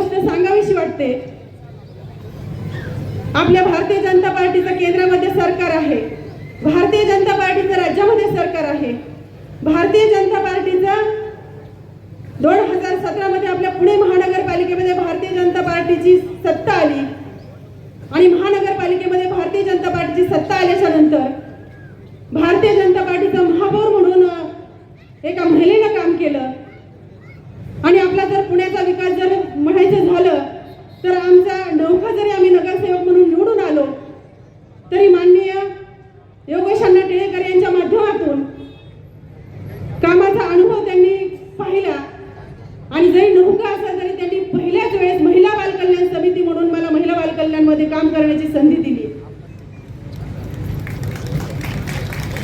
गोष्ट सांगावीशी वाटते। आपल्या भारतीय जनता पार्टीचं केंद्रामध्ये सरकार आहे, भारतीय जनता पार्टीचं राज्यामध्ये सरकार आहे। भारतीय जनता पार्टीचं 2017 मध्ये आपल्या पुणे महानगरपालिकेमध्ये भारतीय जनता पार्टीची सत्ता आली आणि महानगरपालिकेमध्ये भारतीय जनता पार्टीची सत्ता आल्याच्या नंतर भारतीय जनता पार्टीचं महापौर म्हणून एका महिलेनं काम केलं। आणि आपला जर पुण्याचा विकास जर म्हणायचं झालं तर आमचा नौका जरी आम्ही नगरसेवक म्हणून निवडून आलो तरी माननीय योगेश अण्णा टिळेकर यांच्या माध्यमातून कामाचा अनुभव त्यांनी पाहिला आणि जरी नौका असेल तरी त्यांनी पहिल्याच वेळेस महिला बाल कल्याण समिती म्हणून मला महिला बाल कल्याण मध्ये काम करण्याची संधी दिली।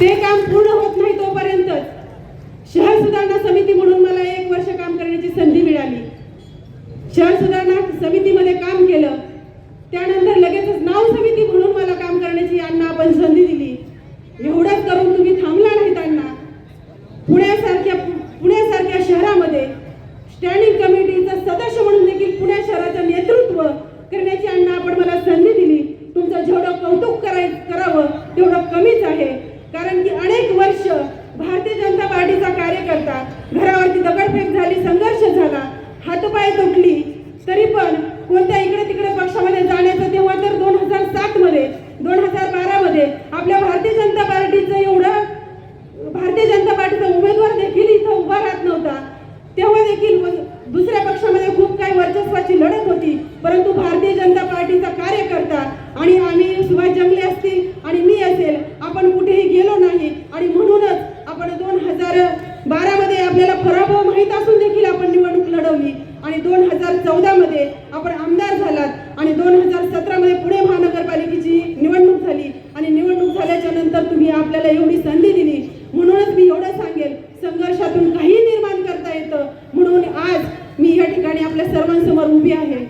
ते काम पूर्ण होत नाही तोपर्यंत शहर सुधारणा समिती म्हणून मला 1 वर्ष काम करण्याची संधी मिळाली। शहर सुधारणा समितीमध्ये काम केलं, त्यानंतर लगेचच नाव समिती म्हणून मला काम करण्याची अण्णा आपण संधी दिली। एवढंच करून तुम्ही थांबला नाहीत अण्णा। पुण्यासारख्या शहरामध्ये स्टँडिंग कमिटीचा सदस्य म्हणून देखील पुणे शहराचं नेतृत्व करण्याची अण्णा आपण मला संधी दिली। तुमचं जेवढं कौतुक करावं तेवढं कमीच आहे, कारण की अनेक वर्ष भारतीय जनता पार्टीचा कार्यकर्ता, घरावरती दगडफेक झाली, संघर्ष झाला, हातपाय तुटली, तरी पण कोणत्या इकडे तिकडे पक्षामध्ये जाण्याचं तेव्हा तर 2007 मध्ये 2012 मध्ये आपल्या भारतीय जनता पार्टीचा उमेदवार देखील इथं उभा राहत नव्हता। तेव्हा देखील दुसऱ्या पक्षामध्ये खूप काही वर्चस्वाची लढत होती, परंतु भारतीय जनता पार्टीचा कार्यकर्ता आणि आम्ही सुभाष जंगले असतील आणि मी असेल आपण कुठेही गेलो नाही आणि म्हणूनच आपण 2012 मध्ये आपल्याला पराभव माहीत असून देखील आपण निवडणूक लढवली आणि 2014 मध्ये आपण आमदार झालात आणि 2017 मध्ये पुणे महानगरपालिकेची निवडणूक झाली आणि निवडणूक झाल्याच्या नंतर तुम्ही आपल्याला एवढी संधी दिली। म्हणूनच मी एवढं सांगेल, संघर्षातून काही निर्माण करता येतं, म्हणून आज मी या ठिकाणी आपल्या सर्वांसमोर उभी आहे।